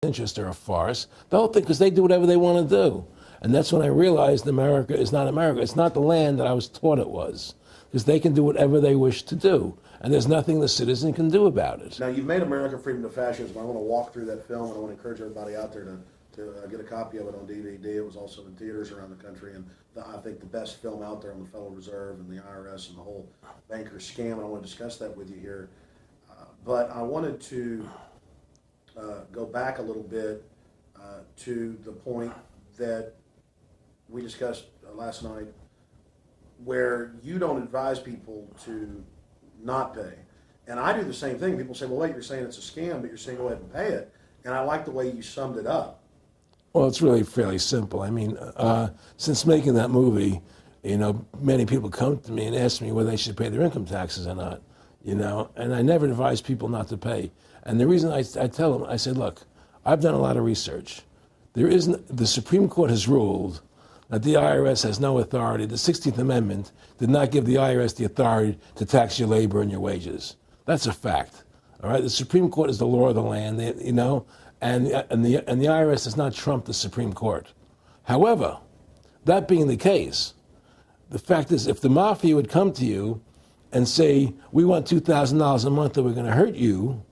interests are a farce. The whole thing, because they do whatever they want to do. And that's when I realized America is not America. It's not the land that I was taught it was, because they can do whatever they wish to do. And there's nothing the citizen can do about it. Now, you've made America Freedom to Fascism. I want to walk through that film, and I want to encourage everybody out there to get a copy of it on DVD. It was also in theaters around the country, and I think the best film out there on the Federal Reserve and the IRS and the whole banker scam, and I want to discuss that with you here. But I wanted to go back a little bit to the point that we discussed last night, where you don't advise people to not pay. And I do the same thing. People say, well, wait, you're saying it's a scam, but you're saying go ahead and pay it. And I like the way you summed it up. Well, it's really fairly simple. I mean, since making that movie, many people come to me and ask me whether they should pay their income taxes or not, and I never advise people not to pay. And the reason I tell them, I say, look, I've done a lot of research. The Supreme Court has ruled that the IRS has no authority. The 16th Amendment did not give the IRS the authority to tax your labor and your wages. That's a fact. All right, the Supreme Court is the law of the land, and the IRS does not trump the Supreme Court. However, that being the case, the fact is, if the mafia would come to you and say, we want $2,000 a month or we're going to hurt you,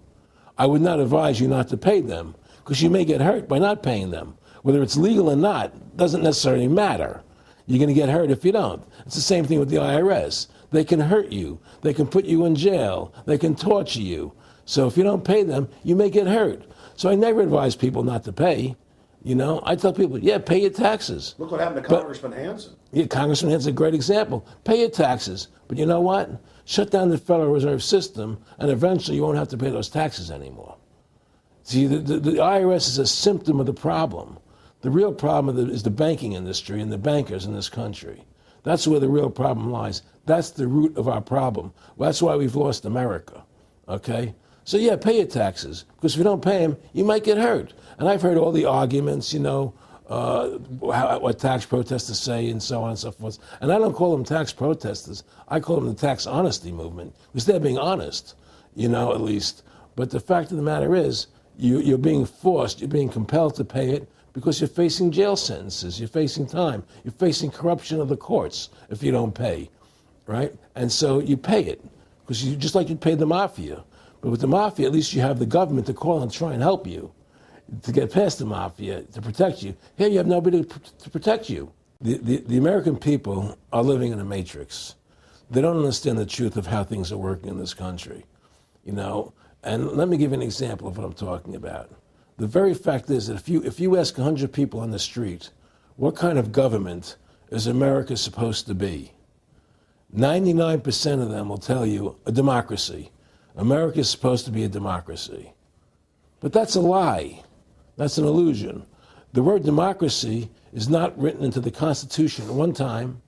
I would not advise you not to pay them, because you may get hurt by not paying them. Whether it's legal or not doesn't necessarily matter. You're going to get hurt if you don't. It's the same thing with the IRS. They can hurt you. They can put you in jail. They can torture you. So if you don't pay them, you may get hurt. So I never advise people not to pay. I tell people, yeah, pay your taxes. Look what happened to Congressman Hansen. Yeah, Congressman Hansen's a great example. Pay your taxes. But you know what? Shut down the Federal Reserve System, and eventually you won't have to pay those taxes anymore. See, the IRS is a symptom of the problem. The real problem is the banking industry and the bankers in this country. That's where the real problem lies. That's the root of our problem. That's why we've lost America, okay? So yeah, pay your taxes, because if you don't pay them, you might get hurt. And I've heard all the arguments, what tax protesters say and so on and so forth. And I don't call them tax protesters. I call them the tax honesty movement, because they're being honest, at least. But the fact of the matter is, you're being forced, you're being compelled to pay it, because you're facing jail sentences, you're facing time, you're facing corruption of the courts if you don't pay, right? And so you pay it, because just like you pay the mafia. But with the mafia, at least you have the government to call and try and help you to get past the mafia, to protect you. Here you have nobody to protect you. The American people are living in a matrix. They don't understand the truth of how things are working in this country, And let me give you an example of what I'm talking about. The very fact is that if you ask 100 people on the street, what kind of government is America supposed to be? 99% of them will tell you a democracy. America is supposed to be a democracy. But that's a lie. That's an illusion. The word democracy is not written into the Constitution at one time.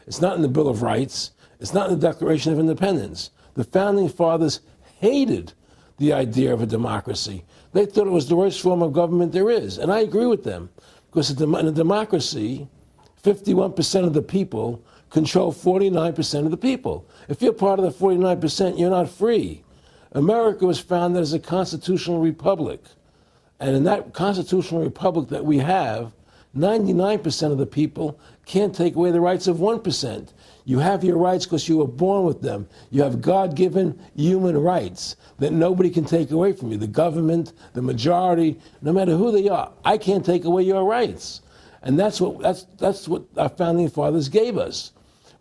It's not in the Bill of Rights. It's not in the Declaration of Independence. The Founding Fathers hated the idea of a democracy. They thought it was the worst form of government there is. And I agree with them, because in a democracy, 51% of the people control 49% of the people. If you're part of the 49%, you're not free. America was founded as a constitutional republic. And in that constitutional republic that we have, 99% of the people can't take away the rights of 1%. You have your rights because you were born with them. You have God-given human rights that nobody can take away from you. The government, the majority, no matter who they are, I can't take away your rights. And that's what our founding fathers gave us.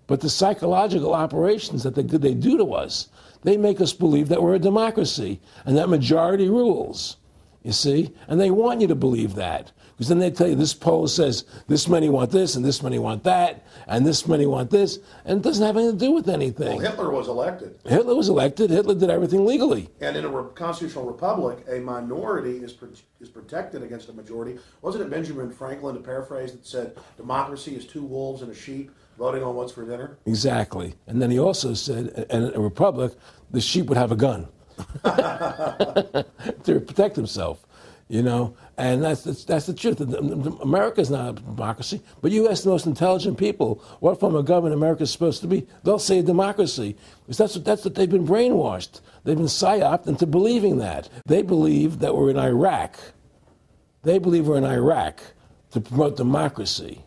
But the psychological operations that they do to us, they make us believe that we're a democracy and that majority rules. You see? And they want you to believe that. Because then they tell you this poll says this many want this and this many want that and this many want this. And it doesn't have anything to do with anything. Well, Hitler was elected. Hitler was elected. Hitler did everything legally. And in a constitutional republic, a minority is protected against a majority. Wasn't it Benjamin Franklin, to paraphrase, that said democracy is two wolves and a sheep voting on what's for dinner? Exactly. And then he also said, in a republic, the sheep would have a gun to protect himself. And that's the truth. America is not a democracy, but you ask the most intelligent people what form of government America is supposed to be, they'll say a democracy, because that's what they've been brainwashed. They've been psyoped into believing that. They believe that we're in Iraq, They believe we're in Iraq to promote democracy.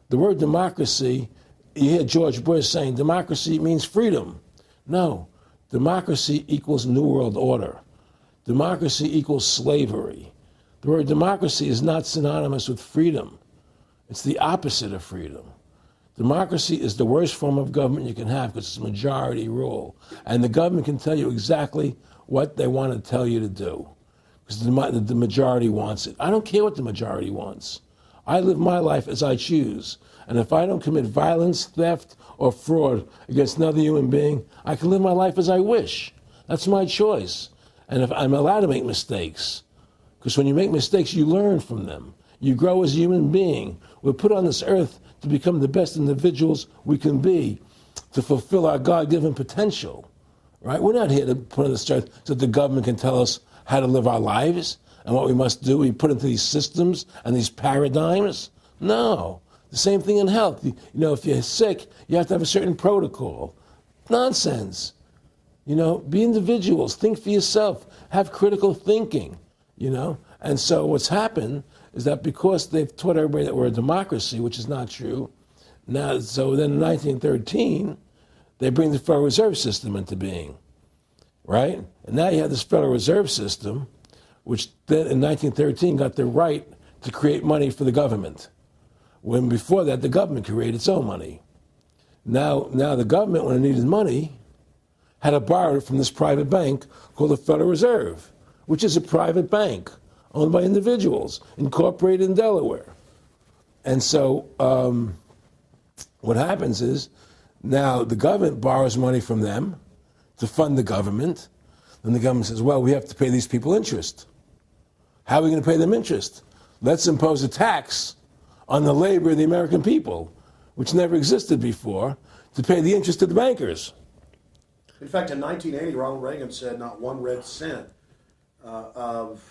The word democracy, you hear George Bush saying democracy means freedom. No, democracy equals New World Order. Democracy equals slavery. The word democracy is not synonymous with freedom. It's the opposite of freedom. Democracy is the worst form of government you can have because it's majority rule. And the government can tell you exactly what they want to tell you to do because the majority wants it. I don't care what the majority wants. I live my life as I choose. And if I don't commit violence, theft, or fraud against another human being, I can live my life as I wish. That's my choice. And if I'm allowed to make mistakes, because when you make mistakes, you learn from them. You grow as a human being. We're put on this earth to become the best individuals we can be, to fulfill our God-given potential, right? We're not here to put on this earth so that the government can tell us how to live our lives and what we must do. We put into these systems and these paradigms. No. The same thing in health. You know, if you're sick, you have to have a certain protocol. Nonsense. You know, be individuals. Think for yourself. Have critical thinking, you know. And so what's happened is that because they've taught everybody that we're a democracy, which is not true, now, so then in 1913, they bring the Federal Reserve System into being, right? And now you have this Federal Reserve System, which then in 1913 got the right to create money for the government, when before that the government created its own money. Now the government, when it needed money, had to borrow it from this private bank called the Federal Reserve, which is a private bank owned by individuals, incorporated in Delaware. And so what happens is now the government borrows money from them to fund the government. Then the government says, well, we have to pay these people interest. How are we going to pay them interest? Let's impose a tax on the labor of the American people, which never existed before, to pay the interest to the bankers. In fact, in 1980, Ronald Reagan said not one red cent of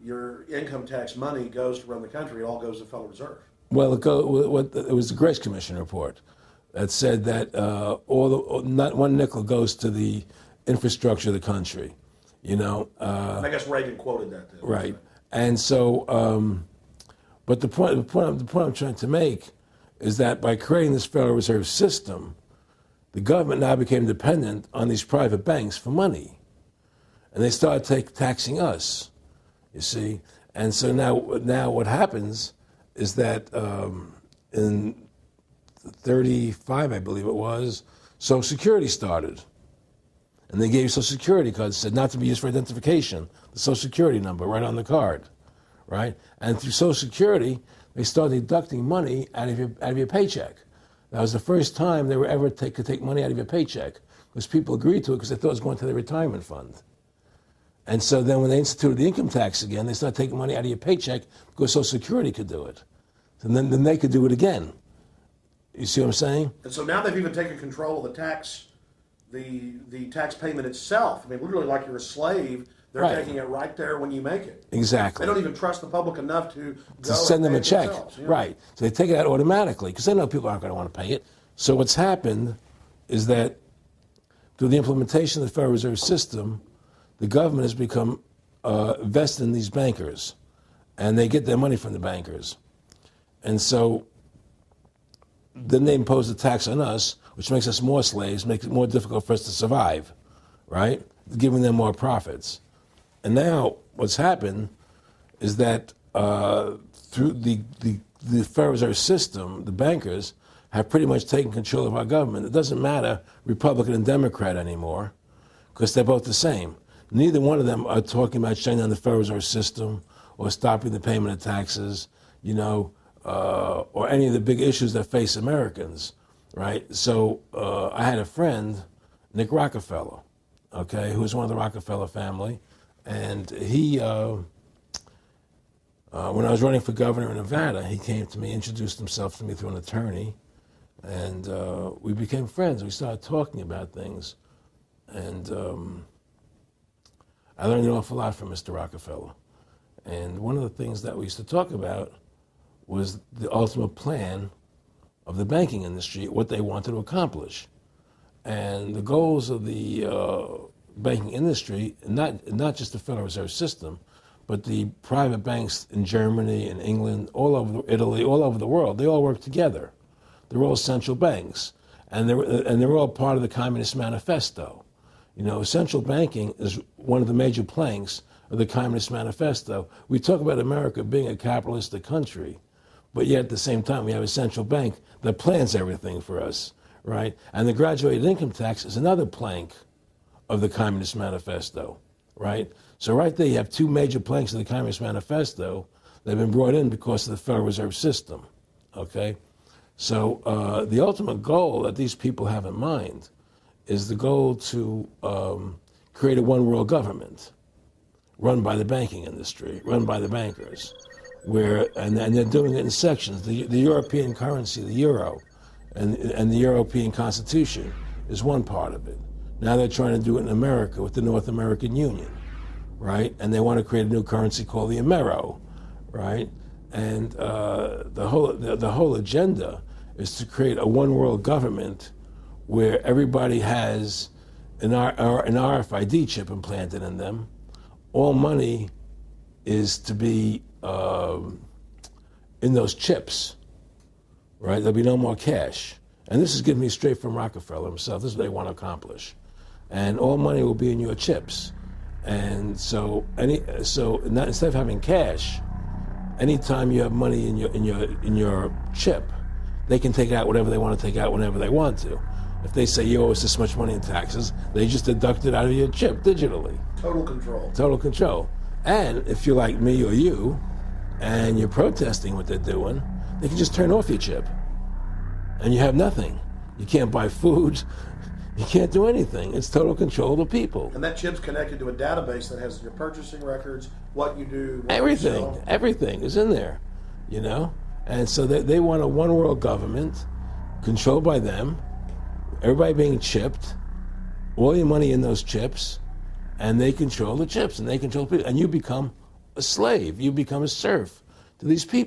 your income tax money goes to run the country. It all goes to the Federal Reserve. Well, it was the Grace Commission report that said that not one nickel goes to the infrastructure of the country. You know. I guess Reagan quoted that. Too, right. And so, but the point I'm trying to make is that by creating this Federal Reserve System, the government now became dependent on these private banks for money, and they started taxing us. You see, and so now what happens is that in 1935, I believe it was, Social Security started. And they gave you Social Security cards, said not to be used for identification, the Social Security number right on the card, right? And through Social Security, they started deducting money out of your paycheck. That was the first time they were ever could take money out of your paycheck, because people agreed to it because they thought it was going to their retirement fund. And so then when they instituted the income tax again, they started taking money out of your paycheck because Social Security could do it. And then they could do it again. You see what I'm saying? And so now they've even taken control of the tax payment itself. I mean, literally like you're a slave. They're taking it right there when you make it. Exactly. They don't even trust the public enough to send them a check. You know? Right. So they take it out automatically because they know people aren't going to want to pay it. So what's happened is that through the implementation of the Federal Reserve System, the government has become vested in these bankers, and they get their money from the bankers. And so then they impose a tax on us, which makes us more slaves, makes it more difficult for us to survive, right? Giving them more profits. And now what's happened is that through the Federal Reserve System, the bankers have pretty much taken control of our government. It doesn't matter Republican and Democrat anymore, because they're both the same. Neither one of them are talking about shutting down the Federal Reserve System or stopping the payment of taxes, you know, or any of the big issues that face Americans, right? So I had a friend, Nick Rockefeller, okay, who was one of the Rockefeller family, and he, when I was running for governor in Nevada, he came to me, introduced himself to me through an attorney, and we became friends. We started talking about things, and I learned an awful lot from Mr. Rockefeller. And one of the things that we used to talk about was the ultimate plan of the banking industry, what they wanted to accomplish. And the goals of the banking industry, not just the Federal Reserve System, but the private banks in Germany and England, all over Italy, all over the world, they all work together. They're all central banks, and they're all part of the Communist Manifesto. You know, central banking is one of the major planks of the Communist Manifesto. We talk about America being a capitalistic country, but yet at the same time we have a central bank that plans everything for us, right? And the graduated income tax is another plank of the Communist Manifesto, right? So right there you have two major planks of the Communist Manifesto that have been brought in because of the Federal Reserve System, okay? So the ultimate goal that these people have in mind is the goal to create a one-world government run by the banking industry, run by the bankers, and they're doing it in sections. The European currency, the euro, and the European Constitution is one part of it. Now they're trying to do it in America with the North American Union, right? And they want to create a new currency called the Amero, right? And the whole agenda is to create a one-world government where everybody has an RFID chip implanted in them. All money is to be in those chips, right? There'll be no more cash. And this is given me straight from Rockefeller himself. This is what they want to accomplish. And all money will be in your chips. And so instead of having cash, anytime you have money in your chip, they can take out whatever they want to take out whenever they want to. If they say you owe us this much money in taxes, they just deduct it out of your chip digitally. Total control. Total control. And if you're like me or you, and you're protesting what they're doing, they can just turn off your chip. And you have nothing. You can't buy food. You can't do anything. It's total control of the people. And that chip's connected to a database that has your purchasing records, what you do, what everything. you sell. Everything is in there, you know? And so they want a one-world government controlled by them, everybody being chipped, all your money in those chips, and they control the chips, and they control people. And you become a slave. You become a serf to these people.